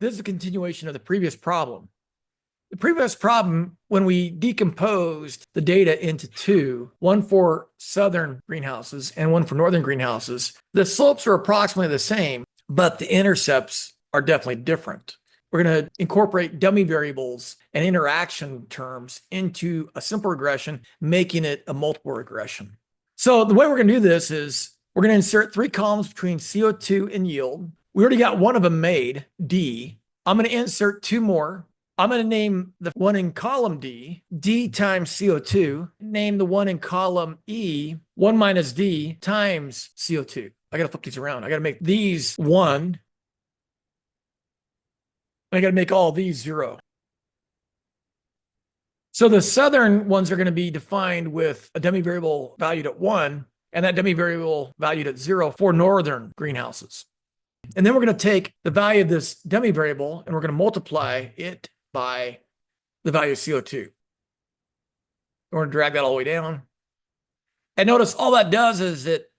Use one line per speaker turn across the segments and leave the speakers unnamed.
This is a continuation of the previous problem. The previous problem, when we decomposed the data into two, one for southern greenhouses and one for northern greenhouses, the slopes are approximately the same, but the intercepts are definitely different. We're going to incorporate dummy variables and interaction terms into a simple regression, making it a multiple regression. So the way we're going to do this is we're going to insert three columns between CO2 and yield. We already got one of them made, D. I'm going to insert two more. I'm going to name the one in column D, D times CO2. Name the one in column E, 1 minus D times CO2. I got to flip these around. I got to make these 1. I got to make all these 0. So the southern ones are going to be defined with a dummy variable valued at 1, and that dummy variable valued at 0 for northern greenhouses. And then we're going to take the value of this dummy variable and we're going to multiply it by the value of CO2. We're going to drag that all the way down. And notice all that does is it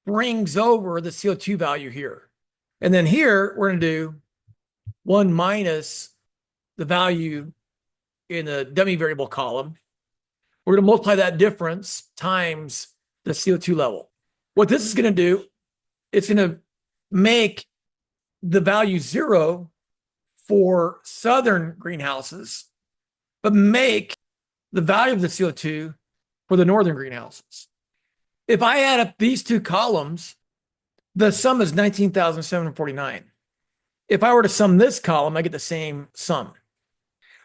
brings over the CO2 value here. And then here, we're going to do 1 minus the value in the dummy variable column. We're going to multiply that difference times the CO2 level. What this is going to do, it's going to make the value 0 for southern greenhouses, but make the value of the CO2 for the northern greenhouses. If I add up these two columns, the sum is 19,749. If I were to sum this column, I get the same sum.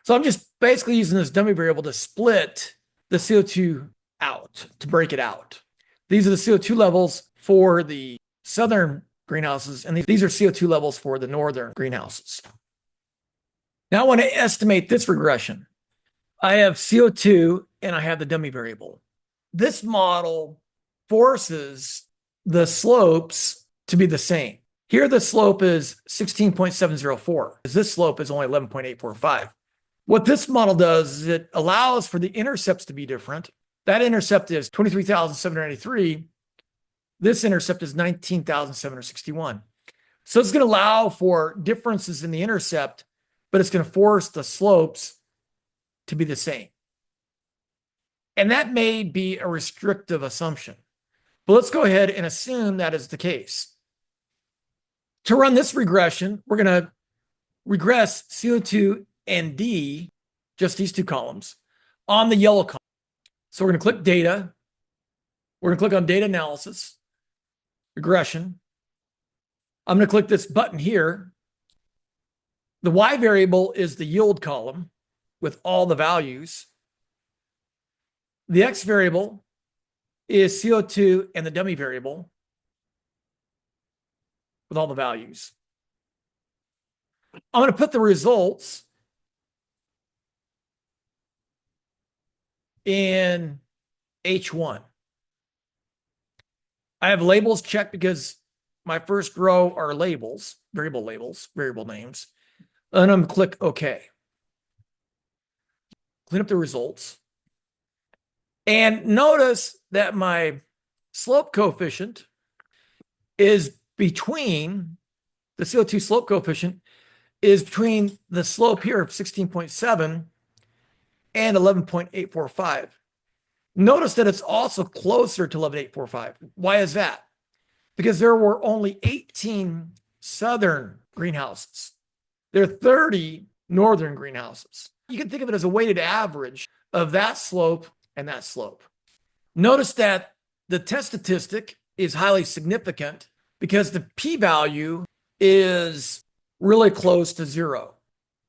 So I'm just basically using this dummy variable to split the CO2 out, to break it out. These are the CO2 levels for the southern greenhouses, and these are CO2 levels for the northern greenhouses. Now I want to estimate this regression. I have CO2 and I have the dummy variable. This model forces the slopes to be the same. Here the slope is 16.704. This slope is only 11.845. What this model does is it allows for the intercepts to be different. That intercept is 23,793. This intercept is 19,761. So it's going to allow for differences in the intercept, but it's going to force the slopes to be the same. And that may be a restrictive assumption, but let's go ahead and assume that is the case. To run this regression, we're going to regress CO2 and D, just these two columns, on the yellow column. So we're going to click Data. We're going to click on Data Analysis, Regression. I'm going to click this button here. The Y variable is the yield column with all the values. The X variable is CO2 and the dummy variable with all the values. I'm going to put the results in H1. I have labels checked because my first row are labels, variable names. And I'm going to click OK. Clean up the results. And notice that my slope coefficient is between, the CO2 slope coefficient is between the slope here of 16.7 and 11.845. Notice that it's also closer to 11.845. Why is that? Because there were only 18 southern greenhouses. There are 30 northern greenhouses. You can think of it as a weighted average of that slope and that slope. Notice that the test statistic is highly significant because the p-value is really close to 0.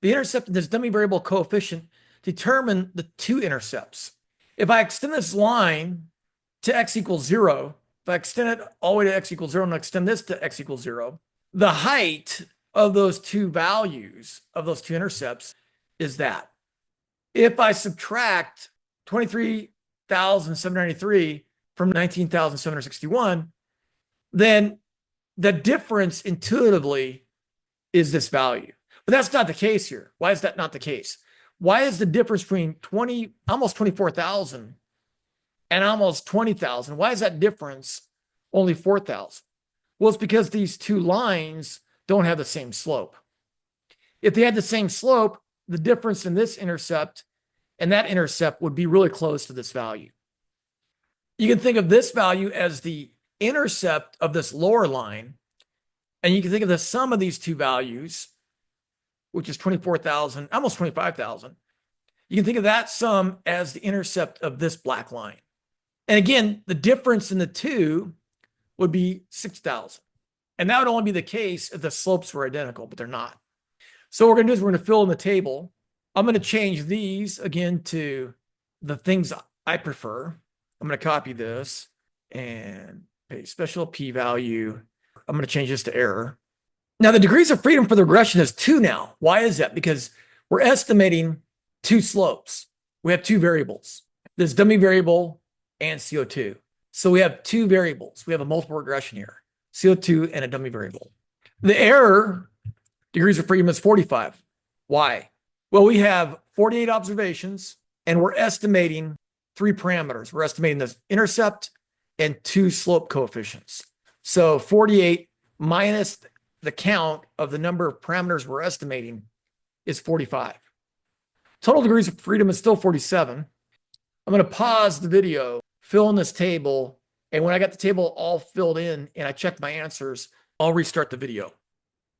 The intercept in this dummy variable coefficient determine the two intercepts. If I extend this line to x equals 0, if I extend it all the way to x equals 0 and extend this to x equals 0, the height of those two values, of those two intercepts, is that. If I subtract 23,793 from 19,761, then the difference intuitively is this value. But that's not the case here. Why is that not the case? Why is the difference between almost 24,000 and almost 20,000? Why is that difference only 4,000? Well, it's because these two lines don't have the same slope. If they had the same slope, the difference in this intercept and that intercept would be really close to this value. You can think of this value as the intercept of this lower line, and you can think of the sum of these two values, which is 24,000, almost 25,000. You can think of that sum as the intercept of this black line. And again, the difference in the two would be 6,000. And that would only be the case if the slopes were identical, but they're not. So what we're going to do is we're going to fill in the table. I'm going to change these again to the things I prefer. I'm going to copy this and paste special p-value. I'm going to change this to error. Now the degrees of freedom for the regression is 2 now. Why is that? Because we're estimating 2 slopes. We have 2 variables. This dummy variable and CO2. So we have 2 variables. We have a multiple regression here, CO2 and a dummy variable. The error degrees of freedom is 45. Why? Well, we have 48 observations and we're estimating 3 parameters. We're estimating the intercept and 2 slope coefficients. So 48 minus the count of the number of parameters we're estimating is 45. Total degrees of freedom is still 47. I'm going to pause the video, fill in this table, and when I got the table all filled in and I checked my answers, I'll restart the video.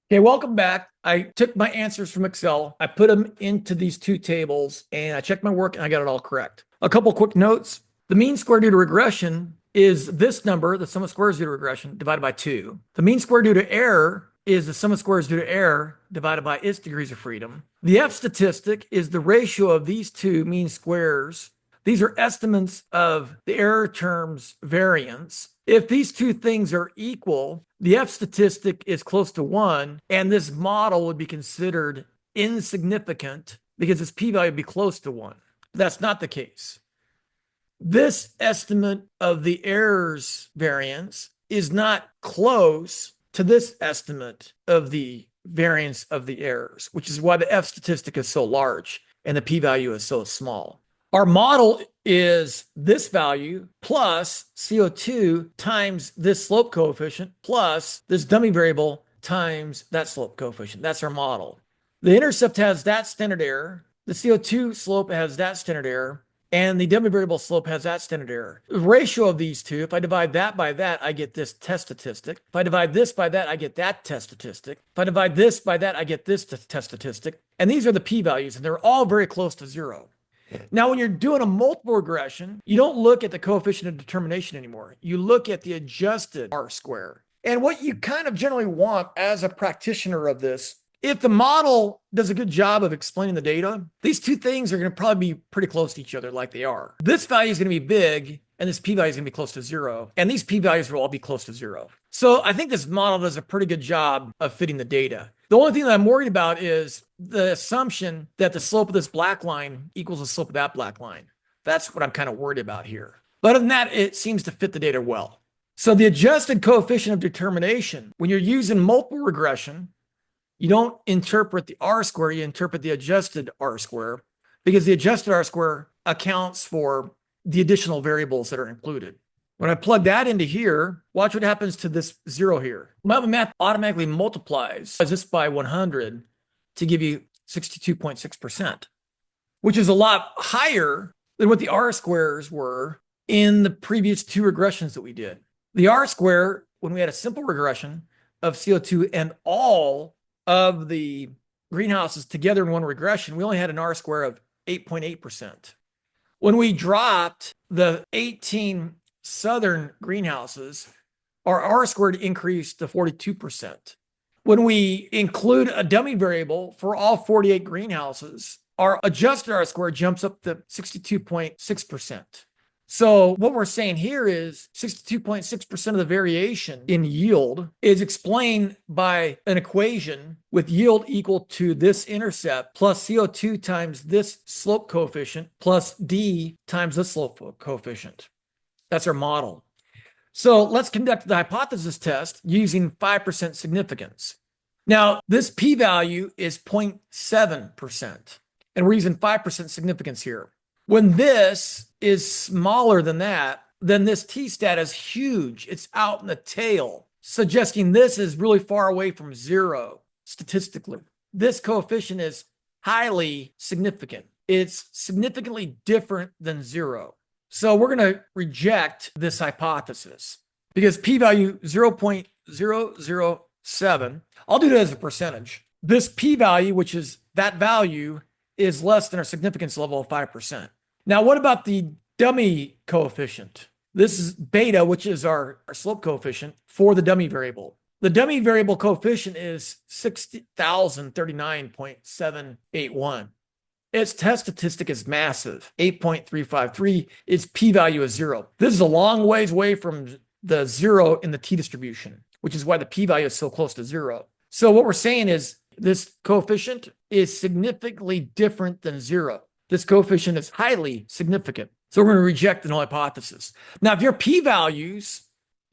Okay, welcome back. I took my answers from Excel, I put them into these 2 tables, and I checked my work and I got it all correct. A couple quick notes. The mean square due to regression is this number, the sum of squares due to regression, divided by 2. The mean square due to error is the sum of squares due to error divided by its degrees of freedom. The F statistic is the ratio of these 2 mean squares. These are estimates of the error term's variance. If these 2 things are equal, the F statistic is close to 1, and this model would be considered insignificant because its p-value would be close to 1. That's not the case. This estimate of the error's variance is not close to this estimate of the variance of the errors, which is why the F statistic is so large and the p-value is so small. Our model is this value plus CO2 times this slope coefficient plus this dummy variable times that slope coefficient. That's our model. The intercept has that standard error. The CO2 slope has that standard error. And the dummy variable slope has that standard error. The ratio of these 2, if I divide that by that, I get this test statistic. If I divide this by that, I get that test statistic. If I divide this by that, I get this test statistic. And these are the p-values, and they're all very close to 0. Now, when you're doing a multiple regression, you don't look at the coefficient of determination anymore. You look at the adjusted R-square. And what you kind of generally want as a practitioner of this, if the model does a good job of explaining the data, these 2 things are going to probably be pretty close to each other like they are. This value is going to be big, and this p-value is going to be close to 0. And these p-values will all be close to 0. So I think this model does a pretty good job of fitting the data. The only thing that I'm worried about is the assumption that the slope of this black line equals the slope of that black line. That's what I'm kind of worried about here. But other than that, it seems to fit the data well. So the adjusted coefficient of determination, when you're using multiple regression, you don't interpret the R-square, you interpret the adjusted R-square, because the adjusted R-square accounts for the additional variables that are included. When I plug that into here, watch what happens to this 0 here. My math automatically multiplies this by 100 to give you 62.6%, which is a lot higher than what the R-squares were in the previous 2 regressions that we did. The R-square, when we had a simple regression of CO2 and all of the greenhouses together in one regression, we only had an R-square of 8.8%. When we dropped the 18 southern greenhouses, our R-squared increased to 42%. When we include a dummy variable for all 48 greenhouses, our adjusted R-square jumps up to 62.6%. So what we're saying here is 62.6% of the variation in yield is explained by an equation with yield equal to this intercept plus CO2 times this slope coefficient plus D times this slope coefficient. That's our model. So let's conduct the hypothesis test using 5% significance. Now, this p-value is 0.7%, and we're using 5% significance here. When this is smaller than that, then this t-stat is huge. It's out in the tail, suggesting this is really far away from 0 statistically. this coefficient is highly significant. It's significantly different than 0. So we're going to reject this hypothesis because p-value 0.007, I'll do that as a percentage. This p-value, which is that value, is less than our significance level of 5%. Now, what about the dummy coefficient? This is beta, which is our slope coefficient for the dummy variable. The dummy variable coefficient is 60,039.781. Its test statistic is massive, 8.353. Its p-value is 0. This is a long ways away from the 0 in the t-distribution, which is why the p-value is so close to 0. So what we're saying is this coefficient is significantly different than 0. This coefficient is highly significant. So we're going to reject the null hypothesis. Now, if your p-values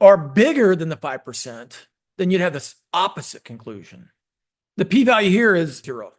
are bigger than the 5%, then you'd have this opposite conclusion. The p-value here is 0.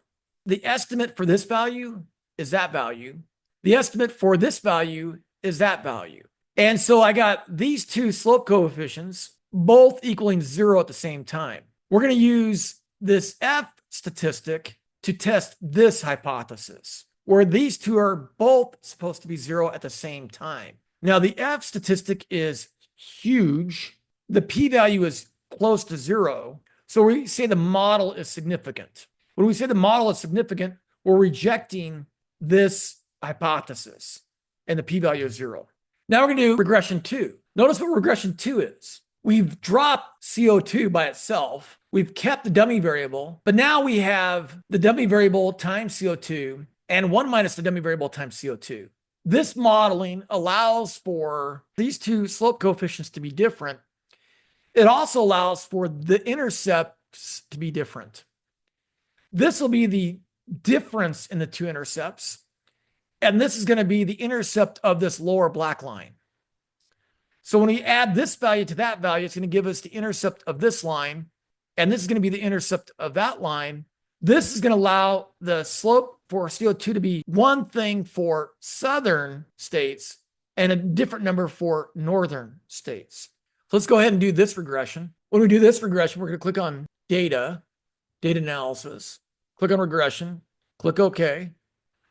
The estimate for this value is that value. The estimate for this value is that value. And so I got these two slope coefficients both equaling 0 at the same time. We're going to use this F statistic to test this hypothesis, where these two are both supposed to be 0 at the same time. Now, the F statistic is huge. The p-value is close to 0. So we say the model is significant. When we say the model is significant, we're rejecting this hypothesis, and the p-value is 0. Now we're going to do regression 2. Notice what regression 2 is. We've dropped CO2 by itself. We've kept the dummy variable, but now we have the dummy variable times CO2 and 1 minus the dummy variable times CO2. This modeling allows for these two slope coefficients to be different. It also allows for the intercepts to be different. This will be the difference in the two intercepts, and this is going to be the intercept of this lower black line. So when we add this value to that value, it's going to give us the intercept of this line, and this is going to be the intercept of that line. This is going to allow the slope for CO2 to be one thing for southern states and a different number for northern states. So let's go ahead and do this regression. When we do this regression, we're going to click on data analysis, click on regression, click OK.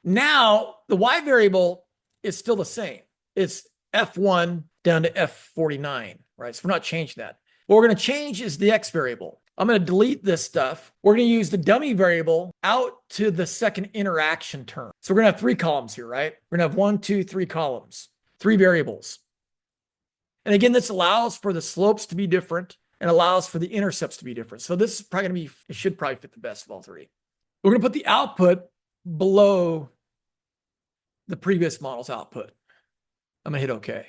Now the Y variable is still the same. It's F1 down to F49, right? So we're not changing that. What we're going to change is the X variable. I'm going to delete this stuff. We're going to use the dummy variable out to the second interaction term. So we're going to have 3 columns here, right? We're going to have 1, 2, 3 columns, 3 variables. And again, this allows for the slopes to be different and allows for the intercepts to be different. So this is probably going to be, it should probably fit the best of all 3. We're going to put the output below the previous model's output. I'm going to hit OK.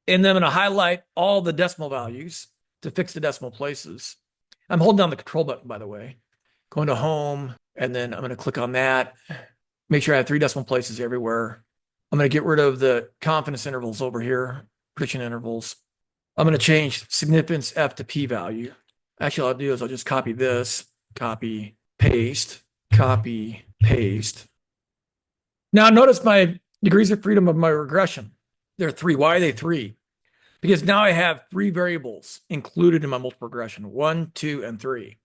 And then I'm going to highlight all the decimal values to fix the decimal places. I'm holding down the control button, by the way. Going to home, and then I'm going to click on that. Make sure I have 3 decimal places everywhere. I'm going to get rid of the confidence intervals over here, prediction intervals. I'm going to change significance F to p-value. Actually, all I'll do is I'll just copy this, copy, paste, copy, paste. Now notice my degrees of freedom of my regression. They're 3. Why are they 3? Because now I have 3 variables included in my multiple regression, 1, 2, and 3.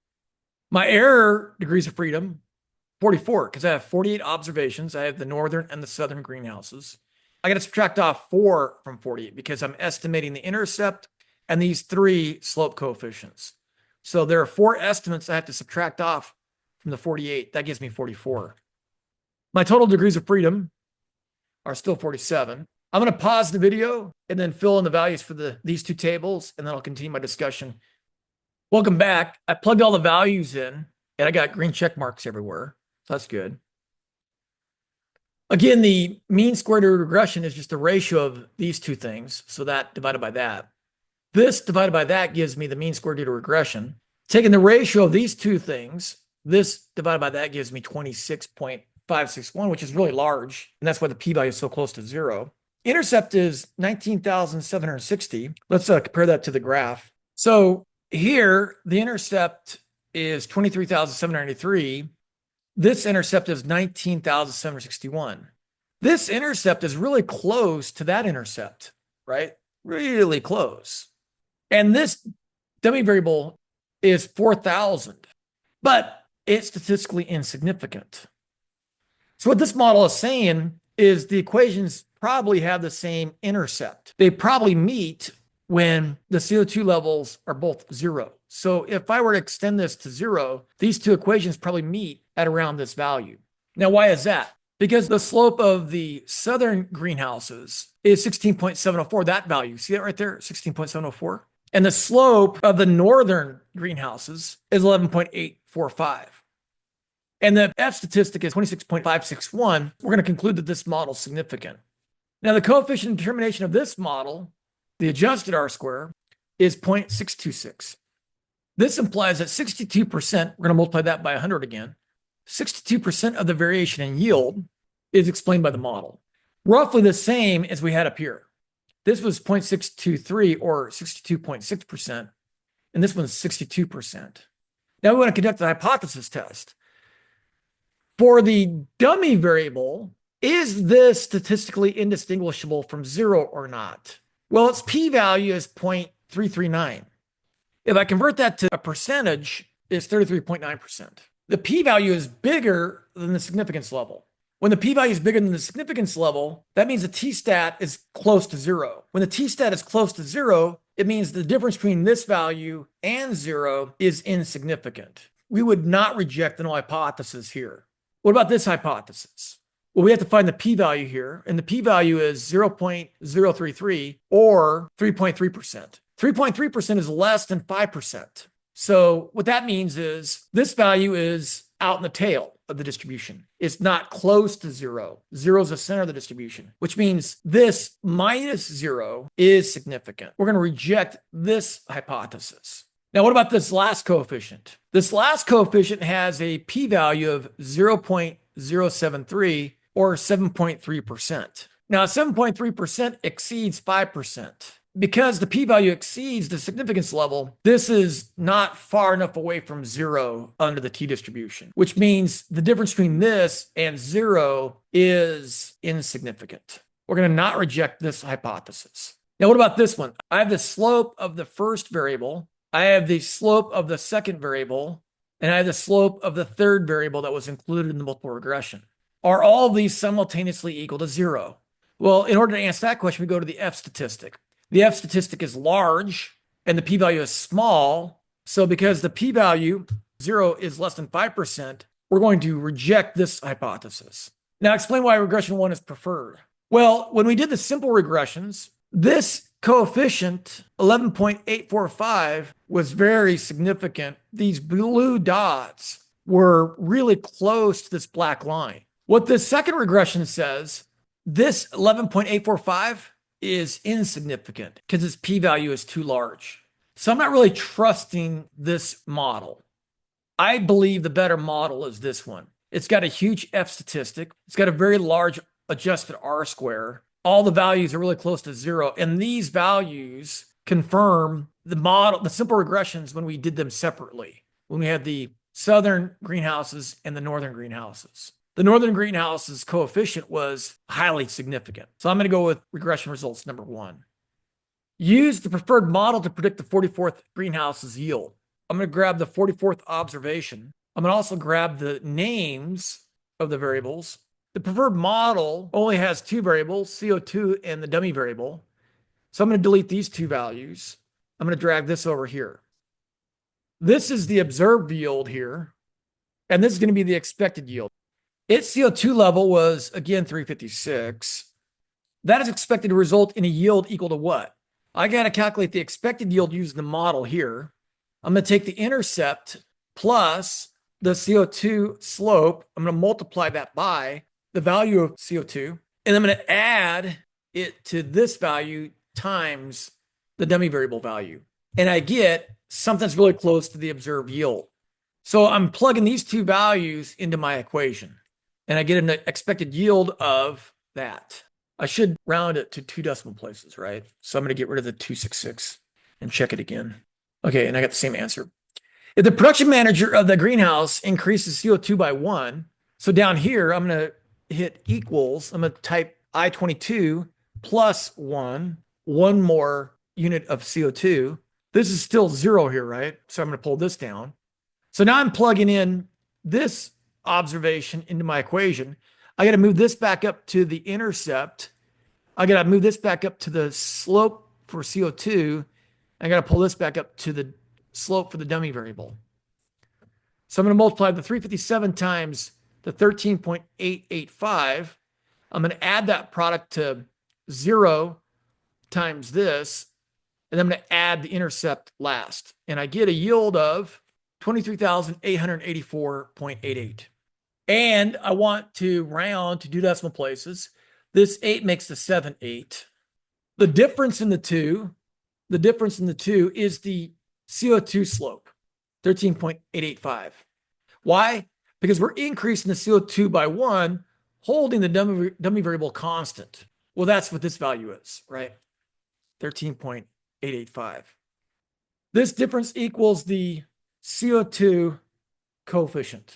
My error degrees of freedom, 44, because I have 48 observations. I have the northern and the southern greenhouses. I got to subtract off 4 from 48 because I'm estimating the intercept and these 3 slope coefficients. So there are 4 estimates I have to subtract off from the 48. That gives me 44. My total degrees of freedom are still 47. I'm going to pause the video and then fill in the values for these 2 tables, and then I'll continue my discussion. Welcome back. I plugged all the values in, and I got green check marks everywhere. So that's good. Again, the mean squared error regression is just a ratio of these 2 things. So that divided by that. This divided by that gives me the mean squared error regression. Taking the ratio of these 2 things, this divided by that gives me 26.561, which is really large. And that's why the p-value is so close to 0. Intercept is 19,760. Let's compare that to the graph. So here, the intercept is 23,793. This intercept is 19,761. This intercept is really close to that intercept, right? Really close. And this dummy variable is 4,000. But it's statistically insignificant. So what this model is saying is the equations probably have the same intercept. They probably meet when the CO2 levels are both zero. So if I were to extend this to zero, these two equations probably meet at around this value. Now, why is that? Because the slope of the southern greenhouses is 16.704, that value. See that right there, 16.704? And the slope of the northern greenhouses is 11.845. And the F statistic is 26.561. We're going to conclude that this model is significant. Now, the coefficient determination of this model, the adjusted R-square, is 0.626. This implies that 62%, we're going to multiply that by 100 again, 62% of the variation in yield is explained by the model. Roughly the same as we had up here. This was 0.623 or 62.6%, and this one's 62%. Now we want to conduct the hypothesis test. For the dummy variable, is this statistically indistinguishable from zero or not? Well, its p-value is 0.339. If I convert that to a percentage, it's 33.9%. The p-value is bigger than the significance level. When the p-value is bigger than the significance level, that means the t-stat is close to zero. When the t-stat is close to zero, it means the difference between this value and zero is insignificant. We would not reject the null hypothesis here. What about this hypothesis? Well, we have to find the p-value here, and the p-value is 0.033 or 3.3%. 3.3% is less than 5%. So what that means is this value is out in the tail of the distribution. It's not close to zero. Zero is the center of the distribution, which means this minus zero is significant. We're going to reject this hypothesis. Now, what about this last coefficient? This last coefficient has a p-value of 0.073 or 7.3%. Now, 7.3% exceeds 5%. Because the p-value exceeds the significance level, this is not far enough away from zero under the t-distribution, which means the difference between this and zero is insignificant. We're going to not reject this hypothesis. Now, what about this one? I have the slope of the first variable, I have the slope of the second variable, and I have the slope of the third variable that was included in the multiple regression. Are all of these simultaneously equal to zero? Well, in order to answer that question, we go to the F statistic. The F statistic is large and the p-value is small. So because the p-value, zero, is less than 5%, we're going to reject this hypothesis. Now explain why regression 1 is preferred. Well, when we did the simple regressions, this coefficient, 11.845, was very significant. These blue dots were really close to this black line. What the second regression says, this 11.845 is insignificant because its p-value is too large. So I'm not really trusting this model. I believe the better model is this one. It's got a huge F statistic. It's got a very large adjusted R-square. All the values are really close to zero. And these values confirm the model, the simple regressions when we did them separately, when we had the southern greenhouses and the northern greenhouses. The northern greenhouse's coefficient was highly significant. So I'm going to go with regression results number 1. Use the preferred model to predict the 44th greenhouse's yield. I'm going to grab the 44th observation. I'm going to also grab the names of the variables. The preferred model only has two variables, CO2 and the dummy variable. So I'm going to delete these two values. I'm going to drag this over here. This is the observed yield here, and this is going to be the expected yield. Its CO2 level was, again, 356. That is expected to result in a yield equal to what? I got to calculate the expected yield using the model here. I'm going to take the intercept plus the CO2 slope. I'm going to multiply that by the value of CO2. And I'm going to add it to this value times the dummy variable value. And I get something that's really close to the observed yield. So I'm plugging these two values into my equation. And I get an expected yield of that. I should round it to 2 decimal places, right? So I'm going to get rid of the 266 and check it again. Okay, and I got the same answer. If the production manager of the greenhouse increases CO2 by 1, so down here, I'm going to hit equals. I'm going to type I22 plus 1 more unit of CO2. This is still 0 here, right? So I'm going to pull this down. So now I'm plugging in this observation into my equation, I got to move this back up to the intercept. I got to move this back up to the slope for CO2. I got to pull this back up to the slope for the dummy variable. So I'm going to multiply the 357 times the 13.885. I'm going to add that product to 0 times this, and then I'm going to add the intercept last. And I get a yield of 23,884.88. And I want to round to 2 decimal places. This 8 makes the 7 8. The difference in the two is the CO2 slope, 13.885. Why? Because we're increasing the CO2 by 1, holding the dummy variable constant. Well, that's what this value is, right? 13.885. This difference equals the CO2 coefficient.